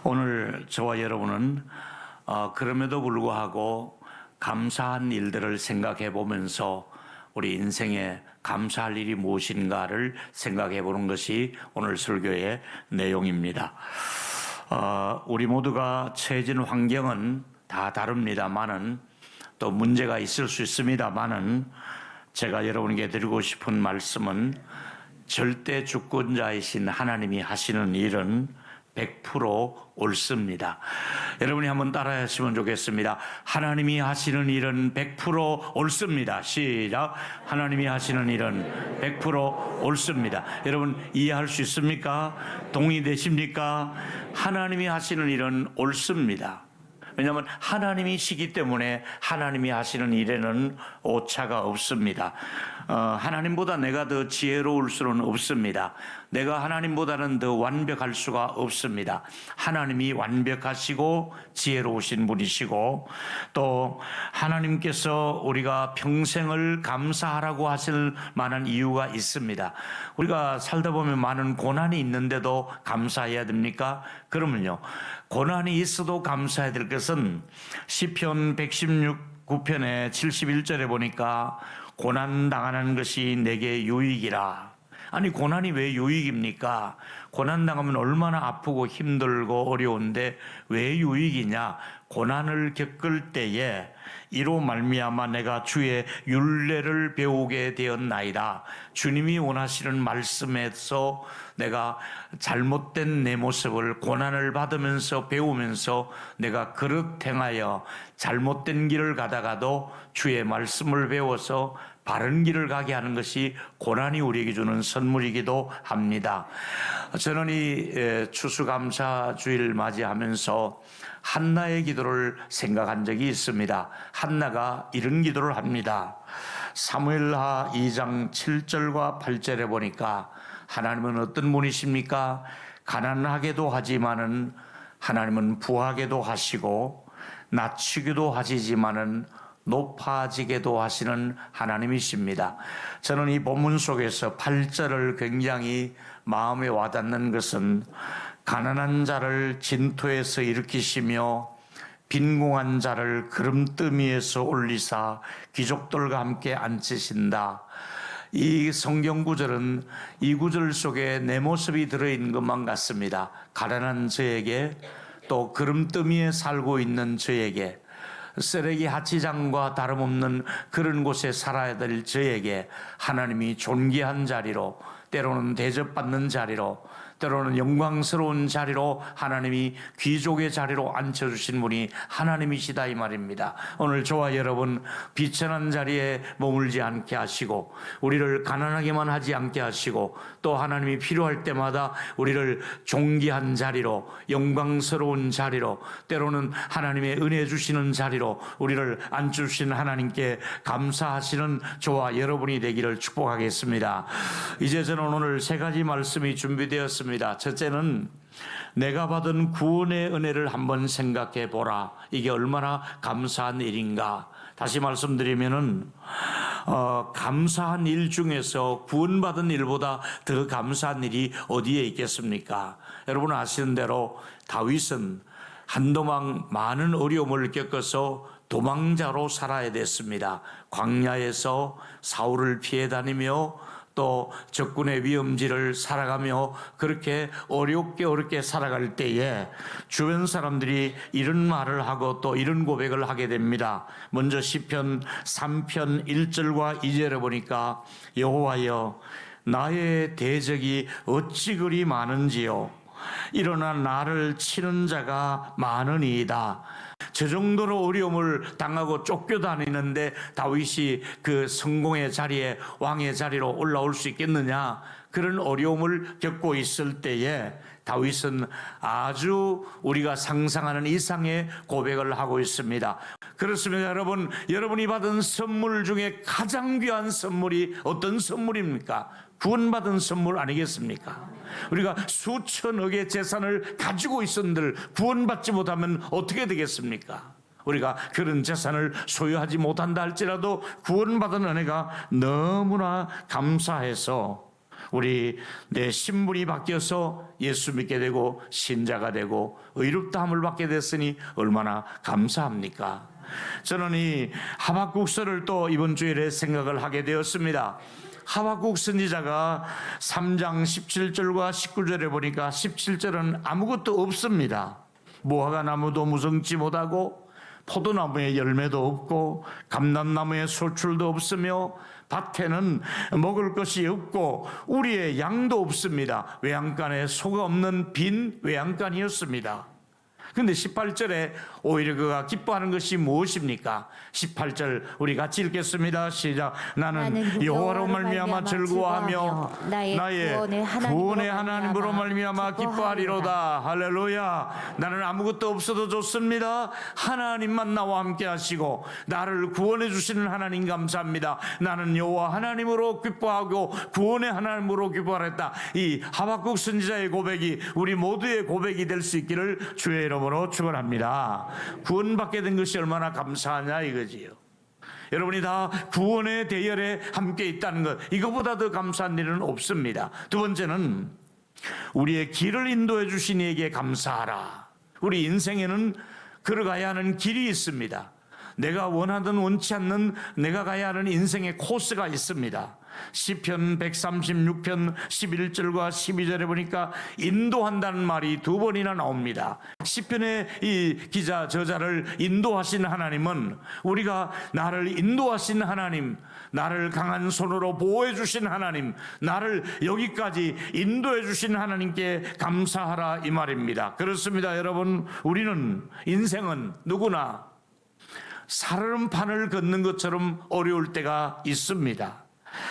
오늘 저와 여러분은 그럼에도 불구하고 감사한 일들을 생각해 보면서 우리 인생에 감사할 일이 무엇인가를 생각해 보는 것이 오늘 설교의 내용입니다. 우리 모두가 처해진 환경은 다 다릅니다만은 또 문제가 있을 수 있습니다만은 제가 여러분에게 드리고 싶은 말씀은 절대 주권자이신 하나님이 하시는 일은 100% 옳습니다. 여러분이 한번 따라 하시면 좋겠습니다. 하나님이 하시는 일은 100% 옳습니다. 시작. 하나님이 하시는 일은 100% 옳습니다. 여러분 이해할 수 있습니까? 동의되십니까? 하나님이 하시는 일은 옳습니다. 왜냐하면 하나님이시기 때문에 하나님이 하시는 일에는 오차가 없습니다. 하나님보다 내가 더 지혜로울 수는 없습니다. 내가 하나님보다는 더 완벽할 수가 없습니다. 하나님이 완벽하시고 지혜로우신 분이시고 또 하나님께서 우리가 평생을 감사하라고 하실 만한 이유가 있습니다. 우리가 살다 보면 많은 고난이 있는데도 감사해야 됩니까? 그러면요, 고난이 있어도 감사해야 될 것은 시편 119편의 71절에 보니까 고난 당하는 것이 내게 유익이라. 아니 고난이 왜 유익입니까? 고난 당하면 얼마나 아프고 힘들고 어려운데 왜 유익이냐? 고난을 겪을 때에 이로 말미암아 내가 주의 율례를 배우게 되었나이다. 주님이 원하시는 말씀에서 내가 잘못된 내 모습을 고난을 받으면서 배우면서 내가 그릇 행하여 잘못된 길을 가다가도 주의 말씀을 배워서 바른 길을 가게 하는 것이 고난이 우리에게 주는 선물이기도 합니다. 저는 이 추수감사주일 맞이하면서 한나의 기도를 생각한 적이 있습니다. 한나가 이런 기도를 합니다. 사무엘하 2장 7절과 8절에 보니까 하나님은 어떤 분이십니까? 가난하게도 하지만은 하나님은 부하게도 하시고 낮추기도 하시지만은 높아지게도 하시는 하나님이십니다. 저는 이 본문 속에서 8절을 굉장히 마음에 와닿는 것은 가난한 자를 진토에서 일으키시며 빈궁한 자를 구름더미에서 올리사 귀족들과 함께 앉히신다. 이 성경 구절은 이 구절 속에 내 모습이 들어있는 것만 같습니다. 가난한 저에게 또 구름더미에 살고 있는 저에게 쓰레기 하치장과 다름없는 그런 곳에 살아야 될 저에게 하나님이 존귀한 자리로 때로는 대접받는 자리로 때로는 영광스러운 자리로 하나님이 귀족의 자리로 앉혀주신 분이 하나님이시다 이 말입니다. 오늘 저와 여러분 비천한 자리에 머물지 않게 하시고 우리를 가난하게만 하지 않게 하시고 또 하나님이 필요할 때마다 우리를 존귀한 자리로 영광스러운 자리로 때로는 하나님의 은혜 주시는 자리로 우리를 앉혀주신 하나님께 감사하시는 저와 여러분이 되기를 축복하겠습니다. 이제 저는 오늘 세 가지 말씀이 준비되었습니다. 첫째는 내가 받은 구원의 은혜를 한번 생각해 보라. 이게 얼마나 감사한 일인가. 다시 말씀드리면은 감사한 일 중에서 구원받은 일보다 더 감사한 일이 어디에 있겠습니까? 여러분 아시는 대로 다윗은 한동안 많은 어려움을 겪어서 도망자로 살아야 됐습니다. 광야에서 사울을 피해 다니며 또 적군의 위험지를 살아가며 그렇게 어렵게 살아갈 때에 주변 사람들이 이런 말을 하고 또 이런 고백을 하게 됩니다. 먼저 시편 3편 1절과 2절에 보니까 여호와여 나의 대적이 어찌 그리 많은지요 일어나 나를 치는 자가 많으니이다. 저 정도로 어려움을 당하고 쫓겨다니는데 다윗이 그 성공의 자리에 왕의 자리로 올라올 수 있겠느냐? 그런 어려움을 겪고 있을 때에 다윗은 아주 우리가 상상하는 이상의 고백을 하고 있습니다. 그렇습니다. 여러분이 받은 선물 중에 가장 귀한 선물이 어떤 선물입니까? 구원받은 선물 아니겠습니까? 우리가 수천억의 재산을 가지고 있었는들 구원받지 못하면 어떻게 되겠습니까? 우리가 그런 재산을 소유하지 못한다 할지라도 구원받은 은혜가 너무나 감사해서 우리 내 신분이 바뀌어서 예수 믿게 되고 신자가 되고 의롭다함을 받게 됐으니 얼마나 감사합니까? 저는 이 하박국서를 또 이번 주일에 생각을 하게 되었습니다. 하박국 선지자가 3장 17절과 19절에 보니까 17절은 아무것도 없습니다. 무화과 나무도 무성치 못하고 포도나무에 열매도 없고 감람나무에 소출도 없으며 밭에는 먹을 것이 없고 우리의 양도 없습니다. 외양간에 소가 없는 빈 외양간이었습니다. 근데 18절에 오히려 그가 기뻐하는 것이 무엇입니까? 18절 우리 같이 읽겠습니다. 시작. 나는 여호와로 말미암아 즐거워하며 나의 구원의 하나님으로 말미암아 기뻐하리로다. 할렐루야. 나는 아무것도 없어도 좋습니다. 하나님만 나와 함께 하시고 나를 구원해 주시는 하나님 감사합니다. 나는 여호와 하나님으로 기뻐하고 구원의 하나님으로 기뻐하랬다. 이 하박국 선지자의 고백이 우리 모두의 고백이 될 수 있기를 주의 이름으로 축원합니다. 구원받게 된 것이 얼마나 감사하냐 이거지요. 여러분이 다 구원의 대열에 함께 있다는 것, 이거보다 더 감사한 일은 없습니다. 두 번째는 우리의 길을 인도해 주신 이에게 감사하라. 우리 인생에는 걸어가야 하는 길이 있습니다. 내가 원하든 원치 않는 내가 가야 하는 인생의 코스가 있습니다. 시편 136편 11절과 12절에 보니까 인도한다는 말이 두 번이나 나옵니다. 시편의 이 기자 저자를 인도하신 하나님은 우리가 나를 인도하신 하나님, 나를 강한 손으로 보호해 주신 하나님, 나를 여기까지 인도해 주신 하나님께 감사하라 이 말입니다. 그렇습니다. 여러분, 우리는 인생은 누구나 살얼음판을 걷는 것처럼 어려울 때가 있습니다.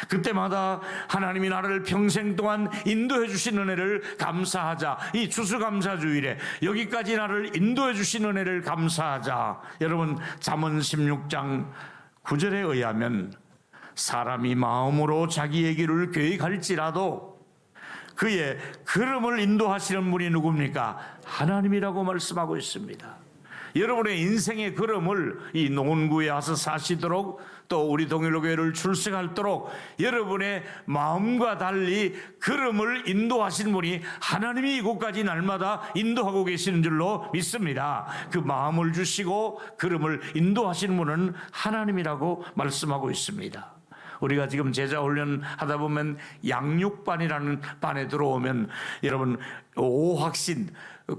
그때마다 하나님이 나를 평생 동안 인도해 주신 은혜를 감사하자. 이 추수감사주일에 여기까지 나를 인도해 주신 은혜를 감사하자. 여러분, 잠언 16장 9절에 의하면 사람이 마음으로 자기의 길을 계획할지라도 그의 걸음을 인도하시는 분이 누굽니까? 하나님이라고 말씀하고 있습니다. 여러분의 인생의 걸음을 이 농원구에 와서 사시도록 또 우리 동일로교회를 출석하도록 여러분의 마음과 달리 걸음을 인도하신 분이 하나님이 이곳까지 날마다 인도하고 계시는 줄로 믿습니다. 그 마음을 주시고 걸음을 인도하시는 분은 하나님이라고 말씀하고 있습니다. 우리가 지금 제자 훈련 하다 보면 양육반이라는 반에 들어오면 여러분 오확신,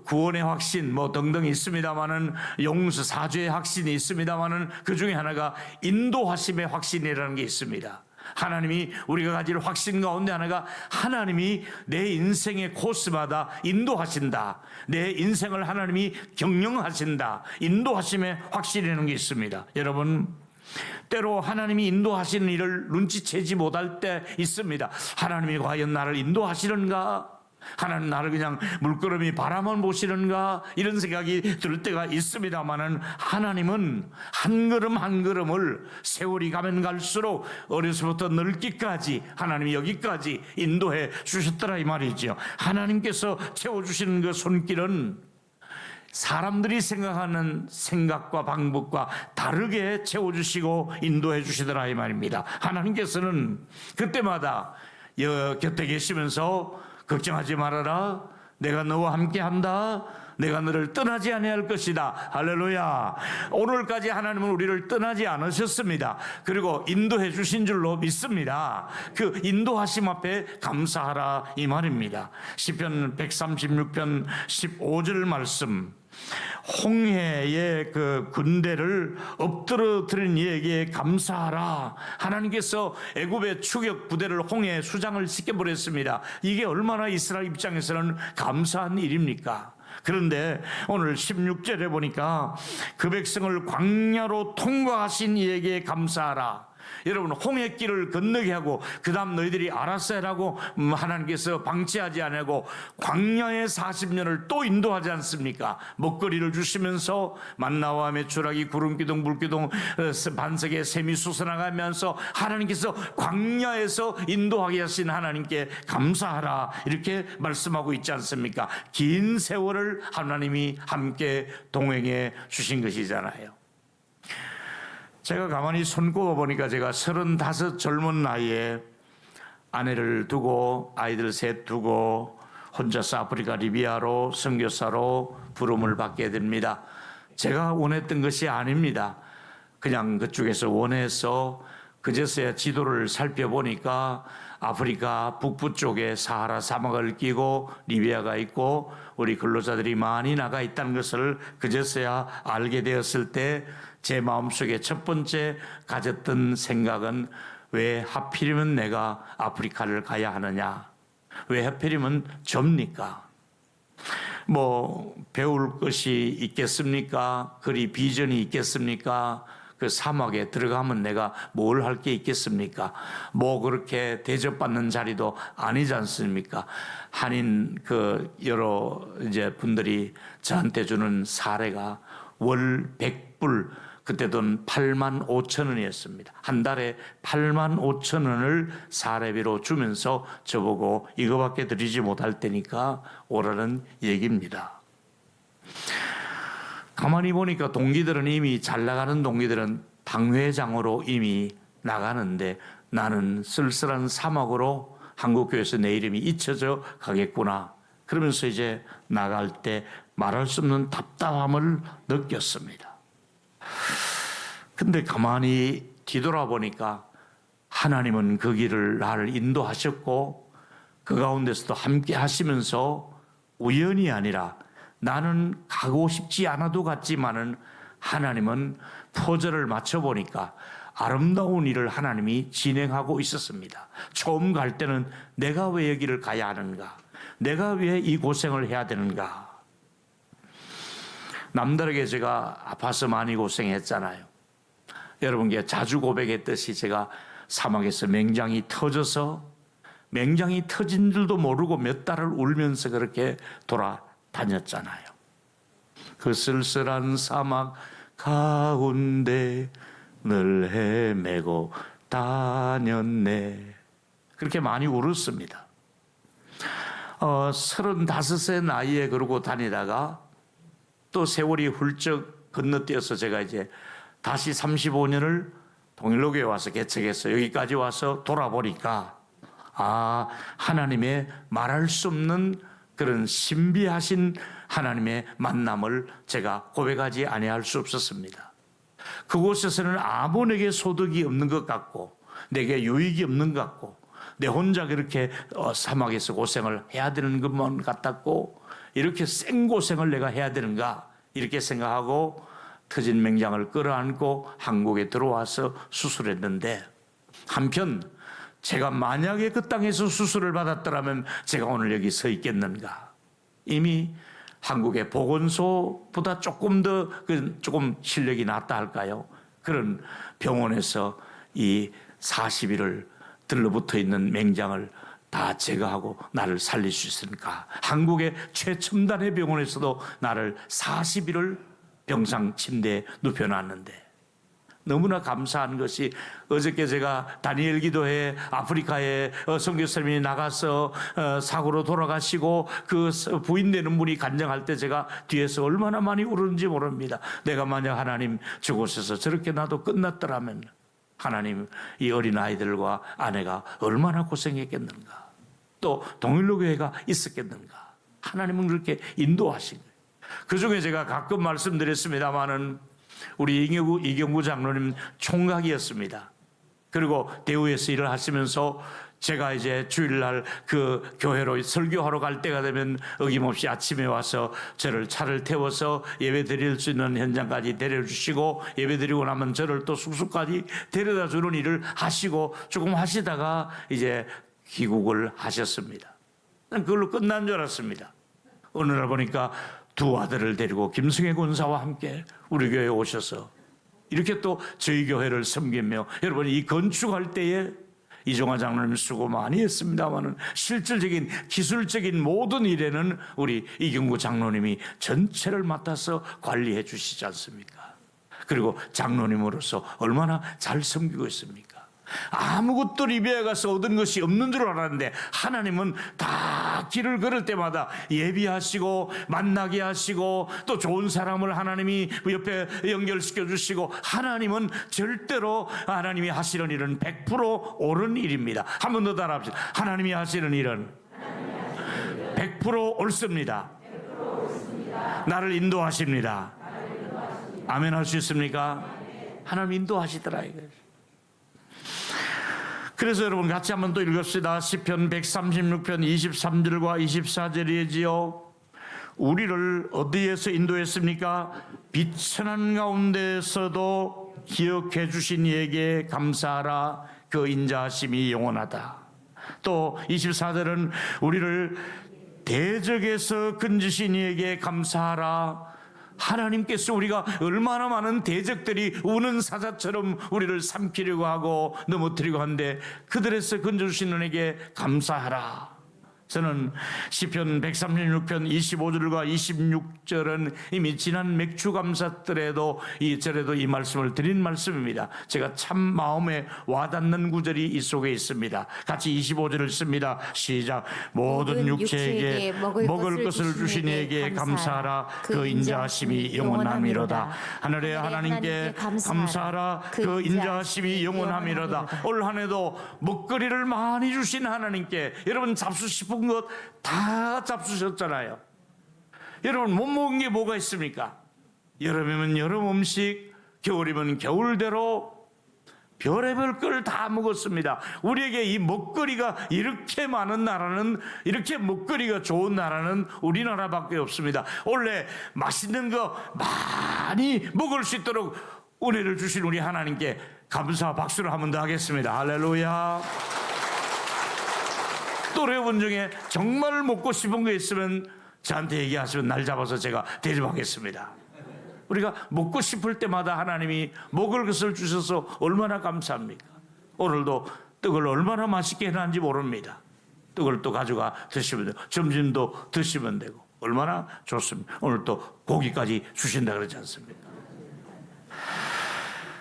구원의 확신 뭐 등등 있습니다마는 용서 사죄의 확신이 있습니다마는 그 중에 하나가 인도하심의 확신이라는 게 있습니다. 하나님이 우리가 가질 확신 가운데 하나가 하나님이 내 인생의 코스마다 인도하신다. 내 인생을 하나님이 경영하신다. 인도하심의 확신이라는 게 있습니다. 여러분, 때로 하나님이 인도하시는 일을 눈치채지 못할 때 있습니다. 하나님이 과연 나를 인도하시는가? 하나님 나를 그냥 물끄러미 바라만 보시는가? 이런 생각이 들 때가 있습니다만은 하나님은 한 걸음 한 걸음을 세월이 가면 갈수록 어려서부터 늙기까지 하나님이 여기까지 인도해 주셨더라 이 말이죠. 하나님께서 채워주시는 그 손길은 사람들이 생각하는 생각과 방법과 다르게 채워주시고 인도해 주시더라 이 말입니다. 하나님께서는 그때마다 곁에 계시면서 걱정하지 말아라. 내가 너와 함께한다. 내가 너를 떠나지 아니할 것이다. 할렐루야. 오늘까지 하나님은 우리를 떠나지 않으셨습니다. 그리고 인도해 주신 줄로 믿습니다. 그 인도하심 앞에 감사하라 이 말입니다. 시편 136편 15절 말씀, 홍해의 그 군대를 엎드러뜨린 이에게 감사하라. 하나님께서 애굽의 추격 부대를 홍해 수장을 시켜버렸습니다. 이게 얼마나 이스라엘 입장에서는 감사한 일입니까? 그런데 오늘 16절에 보니까 그 백성을 광야로 통과하신 이에게 감사하라. 여러분, 홍해길을 건너게 하고 그 다음 너희들이 알아서 해라고 하나님께서 방치하지 않고 광야의 40년을 또 인도하지 않습니까? 먹거리를 주시면서 만나와 메추라기 구름기둥 물기둥 반석에 샘이 솟아나가면서 하나님께서 광야에서 인도하게 하신 하나님께 감사하라 이렇게 말씀하고 있지 않습니까? 긴 세월을 하나님이 함께 동행해 주신 것이잖아요. 제가 가만히 손꼽아 보니까 제가 35 젊은 나이에 아내를 두고 아이들 셋 두고 혼자서 아프리카 리비아로 선교사로 부름을 받게 됩니다. 제가 원했던 것이 아닙니다. 그냥 그쪽에서 원해서 그제서야 지도를 살펴보니까 아프리카 북부 쪽에 사하라 사막을 끼고 리비아가 있고 우리 근로자들이 많이 나가 있다는 것을 그제서야 알게 되었을 때 제 마음속에 첫 번째 가졌던 생각은 왜 하필이면 내가 아프리카를 가야 하느냐? 왜 하필이면 접니까? 뭐 배울 것이 있겠습니까? 그리 비전이 있겠습니까? 그 사막에 들어가면 내가 뭘 할 게 있겠습니까? 뭐 그렇게 대접받는 자리도 아니지 않습니까? 한인 그 여러 이제 분들이 저한테 주는 사례가 월 100불, 그때 돈 8만 5천 원이었습니다. 한 달에 8만 5천 원을 사례비로 주면서 저보고 이거밖에 드리지 못할 테니까 오라는 얘기입니다. 가만히 보니까 동기들은 이미 잘 나가는 동기들은 당회장으로 이미 나가는데 나는 쓸쓸한 사막으로 한국교회에서 내 이름이 잊혀져 가겠구나. 그러면서 이제 나갈 때 말할 수 없는 답답함을 느꼈습니다. 근데 가만히 뒤돌아보니까 하나님은 그 길을 나를 인도하셨고 그 가운데서도 함께 하시면서 우연이 아니라 나는 가고 싶지 않아도 갔지만은 하나님은 퍼즐을 맞춰보니까 아름다운 일을 하나님이 진행하고 있었습니다. 처음 갈 때는 내가 왜 여기를 가야 하는가? 내가 왜 이 고생을 해야 되는가? 남다르게 제가 아파서 많이 고생했잖아요. 여러분께 자주 고백했듯이 제가 사막에서 맹장이 터져서 맹장이 터진 줄도 모르고 몇 달을 울면서 그렇게 돌아다녔잖아요. 그 쓸쓸한 사막 가운데 늘 헤매고 다녔네. 그렇게 많이 울었습니다. 35세 나이에 그러고 다니다가 또 세월이 훌쩍 건너뛰어서 제가 이제 다시 35년을 동일로교에 와서 개척해서 여기까지 와서 돌아보니까 하나님의 말할 수 없는 그런 신비하신 하나님의 만남을 제가 고백하지 아니할 수 없었습니다. 그곳에서는 아무 내게 소득이 없는 것 같고 내게 유익이 없는 것 같고 내 혼자 그렇게 사막에서 고생을 해야 되는 것만 같았고 이렇게 생고생을 내가 해야 되는가 이렇게 생각하고 터진 맹장을 끌어안고 한국에 들어와서 수술했는데 한편 제가 만약에 그 땅에서 수술을 받았더라면 제가 오늘 여기 서 있겠는가. 이미 한국의 보건소보다 조금 더 조금 실력이 낫다 할까요? 그런 병원에서 이 40일을 들러붙어 있는 맹장을 다 제거하고 나를 살릴 수 있으니까 한국의 최첨단의 병원에서도 나를 40일을 병상 침대에 눕혀놨는데 너무나 감사한 것이 어저께 제가 다니엘 기도회 아프리카에 선교사님이 나가서 사고로 돌아가시고 그 부인되는 분이 간증할 때 제가 뒤에서 얼마나 많이 울었는지 모릅니다. 내가 만약 하나님 저곳에서 저렇게 나도 끝났더라면 하나님 이 어린 아이들과 아내가 얼마나 고생했겠는가. 또 동일로교회가 있었겠는가. 하나님은 그렇게 인도하신 거예요. 그중에 제가 가끔 말씀드렸습니다마는 우리 이경구 장로님 총각이었습니다. 그리고 대우에서 일을 하시면서 제가 이제 주일날 그 교회로 설교하러 갈 때가 되면 어김없이 아침에 와서 저를 차를 태워서 예배 드릴 수 있는 현장까지 데려주시고 예배 드리고 나면 저를 또 숙소까지 데려다 주는 일을 하시고 조금 하시다가 이제 귀국을 하셨습니다. 그걸로 끝난 줄 알았습니다. 어느 날 보니까 두 아들을 데리고 김승혜 군사와 함께 우리 교회에 오셔서 이렇게 또 저희 교회를 섬기며 여러분 이 건축할 때에 이종화 장로님 수고 많이 했습니다마는 실질적인 기술적인 모든 일에는 우리 이경구 장로님이 전체를 맡아서 관리해 주시지 않습니까? 그리고 장로님으로서 얼마나 잘 섬기고 있습니까? 아무것도 리비아에 가서 얻은 것이 없는 줄 알았는데 하나님은 다 길을 걸을 때마다 예비하시고 만나게 하시고 또 좋은 사람을 하나님이 옆에 연결시켜 주시고, 하나님은 절대로 하나님이 하시는 일은 100% 옳은 일입니다. 한 번 더 따라합시다. 하나님이 하시는 일은 100% 옳습니다. 나를 인도하십니다. 아멘 할 수 있습니까? 하나님 인도하시더라 이거예요. 그래서 여러분 같이 한번 또 읽읍시다. 시편 136편 23절과 24절이지요. 우리를 어디에서 인도했습니까? 비천한 가운데서도 기억해 주신 이에게 감사하라. 그 인자하심이 영원하다. 또 24절은 우리를 대적에서 건지신 이에게 감사하라. 하나님께서 우리가 얼마나 많은 대적들이 우는 사자처럼 우리를 삼키려고 하고 넘어뜨리고 하는데 그들에서 건져주시는 이에게 감사하라. 저는 시편 136편 25절과 26절은 이미 지난 맥주 감사절에도 이 말씀을 드린 말씀입니다. 제가 참 마음에 와닿는 구절이 이 속에 있습니다. 같이 25절을 씁니다. 시작. 모든 육체에게 먹을 것을 주신 이에게 감사하라. 그 인자하심이 영원함이로다. 하늘의 하나님께 감사하라. 그 인자하심이 영원함이로다. 올 한 해도 먹거리를 많이 주신 하나님께 여러분 잡수 싶은 것 다 잡수셨잖아요. 여러분 못 먹은 게 뭐가 있습니까? 여름이면 여름 음식, 겨울이면 겨울대로 별의별 걸 다 먹었습니다. 우리에게 이 먹거리가 이렇게 많은 나라는, 이렇게 먹거리가 좋은 나라는 우리나라밖에 없습니다. 원래 맛있는 거 많이 먹을 수 있도록 은혜를 주신 우리 하나님께 감사 박수를 한 번 더 하겠습니다. 할렐루야. 또 여러분 중에 정말 먹고 싶은 거 있으면 저한테 얘기하시면 날 잡아서 제가 대접하겠습니다. 우리가 먹고 싶을 때마다 하나님이 먹을 것을 주셔서 얼마나 감사합니까? 오늘도 떡을 얼마나 맛있게 해놨는지 모릅니다. 떡을 또 가져가 드시면 되고 점심도 드시면 되고 얼마나 좋습니다. 오늘 또 고기까지 주신다 그러지 않습니까?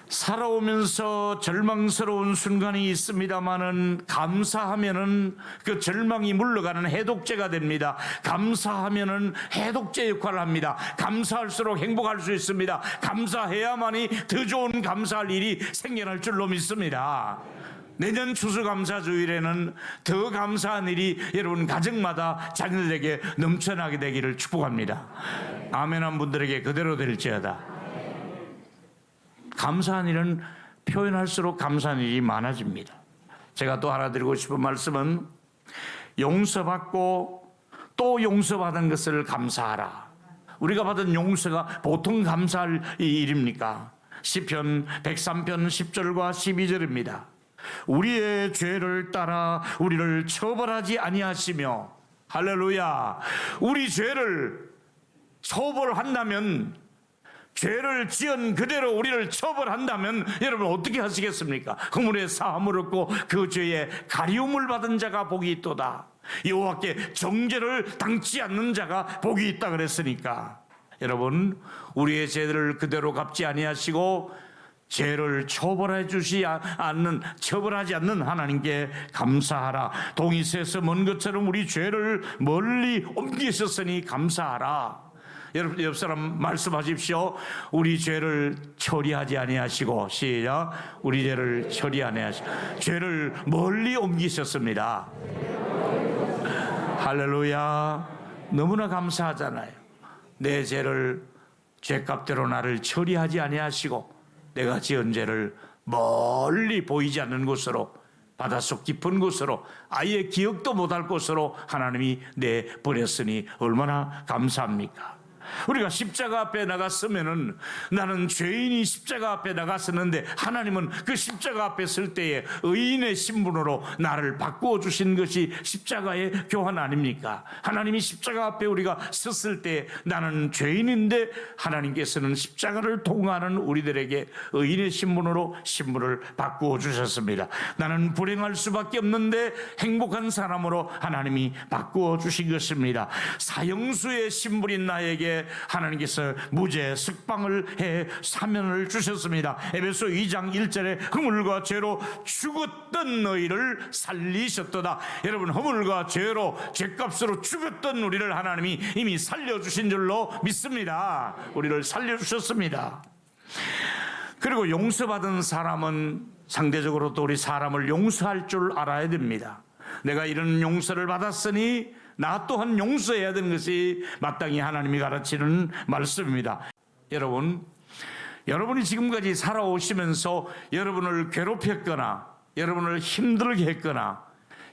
살아오면서 절망스러운 순간이 있습니다만은 감사하면은 그 절망이 물러가는 해독제가 됩니다. 감사하면은 해독제 역할을 합니다. 감사할수록 행복할 수 있습니다. 감사해야만이 더 좋은 감사할 일이 생겨날 줄로 믿습니다. 내년 추수감사주일에는 더 감사한 일이 여러분 가정마다 자녀들에게 넘쳐나게 되기를 축복합니다. 아멘한 분들에게 그대로 될지어다. 감사한 일은 표현할수록 감사한 일이 많아집니다. 제가 또 하나 드리고 싶은 말씀은 용서받고 또 용서받은 것을 감사하라. 우리가 받은 용서가 보통 감사할 일입니까? 시편 103편 10절과 12절입니다. 우리의 죄를 따라 우리를 처벌하지 아니하시며, 할렐루야. 우리 죄를 처벌한다면, 죄를 지은 그대로 우리를 처벌한다면 여러분 어떻게 하시겠습니까? 그물에 사함을 얻고 그 죄에 가리움을 받은 자가 복이 있도다. 여호와께 정죄를 당치 않는 자가 복이 있다 그랬으니까 여러분 우리의 죄를 그대로 갚지 아니하시고 죄를 처벌하지 않는 하나님께 감사하라. 동이 새서 먼 것처럼 우리 죄를 멀리 옮기셨으니 감사하라. 여러분 옆 사람 말씀하십시오. 우리 죄를 처리하지 아니하시고, 시작. 우리 죄를 처리 아니하시고 죄를 멀리 옮기셨습니다. 할렐루야. 너무나 감사하잖아요. 내 죄를 죄값대로 나를 처리하지 아니하시고 내가 지은 죄를 멀리 보이지 않는 곳으로, 바닷속 깊은 곳으로, 아예 기억도 못할 곳으로 하나님이 내버렸으니 얼마나 감사합니까? 우리가 십자가 앞에 나갔으면은 나는 죄인이 십자가 앞에 나갔었는데 하나님은 그 십자가 앞에 설 때에 의인의 신분으로 나를 바꾸어 주신 것이 십자가의 교환 아닙니까? 하나님이 십자가 앞에 우리가 섰을 때 나는 죄인인데 하나님께서는 십자가를 통과하는 우리들에게 의인의 신분으로 신분을 바꾸어 주셨습니다. 나는 불행할 수밖에 없는데 행복한 사람으로 하나님이 바꾸어 주신 것입니다. 사형수의 신분인 나에게 때 하나님께서 무죄 석방을 해 사면을 주셨습니다. 에베소 2장 1절에 허물과 죄로 죽었던 너희를 살리셨도다. 여러분, 허물과 죄로 죄값으로 죽었던 우리를 하나님이 이미 살려주신 줄로 믿습니다. 우리를 살려주셨습니다. 그리고 용서받은 사람은 상대적으로 또 우리 사람을 용서할 줄 알아야 됩니다. 내가 이런 용서를 받았으니 나 또한 용서해야 되는 것이 마땅히 하나님이 가르치는 말씀입니다. 여러분이 지금까지 살아오시면서 여러분을 괴롭혔거나 여러분을 힘들게 했거나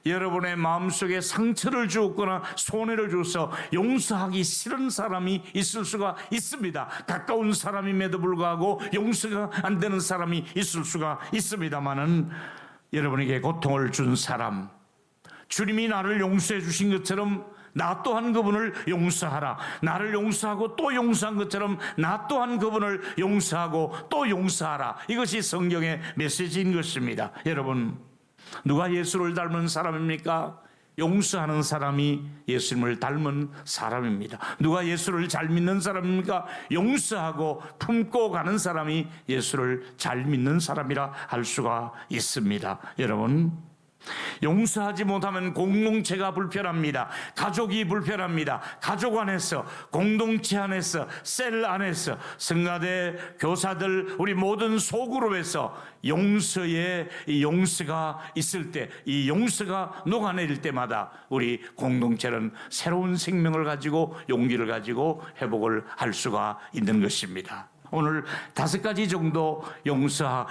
여러분의 마음속에 상처를 주었거나 손해를 줘서 용서하기 싫은 사람이 있을 수가 있습니다. 가까운 사람임에도 불구하고 용서가 안 되는 사람이 있을 수가 있습니다만은, 여러분에게 고통을 준 사람, 주님이 나를 용서해 주신 것처럼 나 또한 그분을 용서하라. 나를 용서하고 또 용서한 것처럼 나 또한 그분을 용서하고 또 용서하라. 이것이 성경의 메시지인 것입니다. 여러분, 누가 예수를 닮은 사람입니까? 용서하는 사람이 예수님을 닮은 사람입니다. 누가 예수를 잘 믿는 사람입니까? 용서하고 품고 가는 사람이 예수를 잘 믿는 사람이라 할 수가 있습니다. 여러분, 용서하지 못하면 공동체가 불편합니다. 가족이 불편합니다. 가족 안에서, 공동체 안에서, 셀 안에서, 성가대, 교사들, 우리 모든 소그룹에서 용서의 이 용서가 있을 때, 이 용서가 녹아내릴 때마다 우리 공동체는 새로운 생명을 가지고 용기를 가지고 회복을 할 수가 있는 것입니다. 오늘 5가지 정도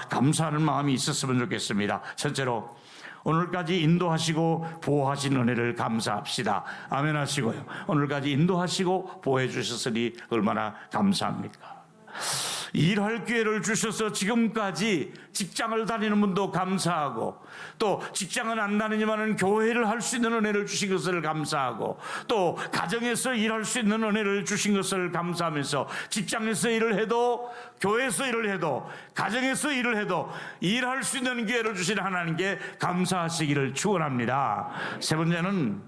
감사하는 마음이 있었으면 좋겠습니다. 첫째로, 오늘까지 인도하시고 보호하신 은혜를 감사합시다. 아멘 하시고요. 오늘까지 인도하시고 보호해 주셨으니 얼마나 감사합니까? 일할 기회를 주셔서 지금까지 직장을 다니는 분도 감사하고, 또 직장은 안 다니지만 교회를 할 수 있는 은혜를 주신 것을 감사하고, 또 가정에서 일할 수 있는 은혜를 주신 것을 감사하면서, 직장에서 일을 해도, 교회에서 일을 해도, 가정에서 일을 해도 일할 수 있는 기회를 주신 하나님께 감사하시기를 축원합니다. 세 번째는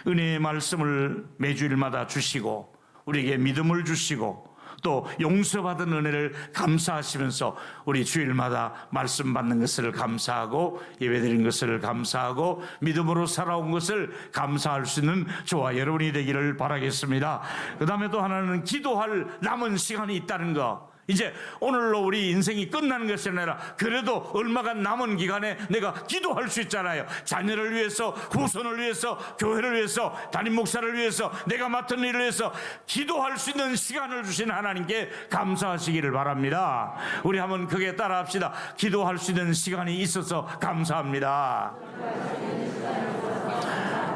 은혜의 말씀을 매주일마다 주시고 우리에게 믿음을 주시고 또 용서받은 은혜를 감사하시면서 우리 주일마다 말씀 받는 것을 감사하고 예배드린 것을 감사하고 믿음으로 살아온 것을 감사할 수 있는 저와 여러분이 되기를 바라겠습니다. 그 다음에 또 하나는 기도할 남은 시간이 있다는 거. 이제 오늘로 우리 인생이 끝나는 것이 아니라 그래도 얼마가 남은 기간에 내가 기도할 수 있잖아요. 자녀를 위해서, 후손을 위해서, 교회를 위해서, 담임 목사를 위해서, 내가 맡은 일을 위해서 기도할 수 있는 시간을 주신 하나님께 감사하시기를 바랍니다. 우리 한번 크게 따라합시다. 기도할 수 있는 시간이 있어서 감사합니다.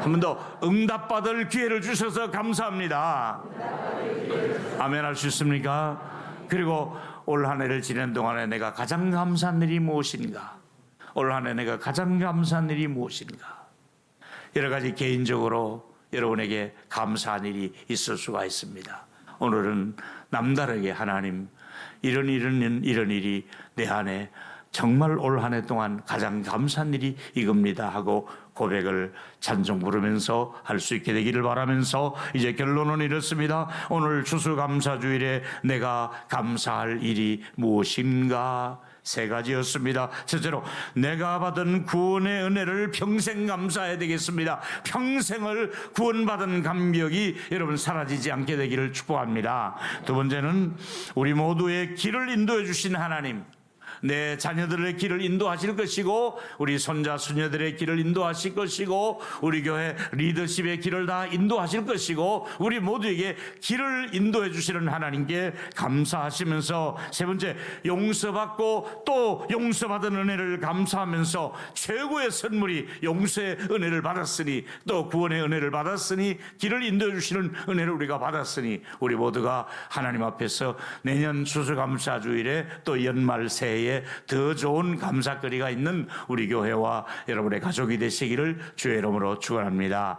한 번 더, 응답받을 기회를 주셔서 감사합니다. 아멘 할 수 있습니까? 그리고 올 한 해를 지낸 동안에 내가 가장 감사한 일이 무엇인가? 올 한 해 내가 가장 감사한 일이 무엇인가? 여러 가지 개인적으로 여러분에게 감사한 일이 있을 수가 있습니다. 오늘은 남다르게 하나님, 이런 일이 내 안에 정말 올 한 해 동안 가장 감사한 일이 이겁니다 하고 고백을 찬송 부르면서 할 수 있게 되기를 바라면서 이제 결론은 이렇습니다. 오늘 추수감사주일에 내가 감사할 일이 무엇인가? 3가지였습니다. 첫째로, 내가 받은 구원의 은혜를 평생 감사해야 되겠습니다. 평생을 구원받은 감격이 여러분 사라지지 않게 되기를 축복합니다. 두 번째는, 우리 모두의 길을 인도해 주신 하나님, 내 자녀들의 길을 인도하실 것이고 우리 손자 수녀들의 길을 인도하실 것이고 우리 교회 리더십의 길을 다 인도하실 것이고 우리 모두에게 길을 인도해 주시는 하나님께 감사하시면서, 세 번째, 용서받고 또 용서받은 은혜를 감사하면서 최고의 선물이 용서의 은혜를 받았으니 또 구원의 은혜를 받았으니 길을 인도해 주시는 은혜를 우리가 받았으니 우리 모두가 하나님 앞에서 내년 추수감사주일에 또 연말 새해에 더 좋은 감사거리가 있는 우리 교회와 여러분의 가족이 되시기를 주의 이름으로 축원합니다.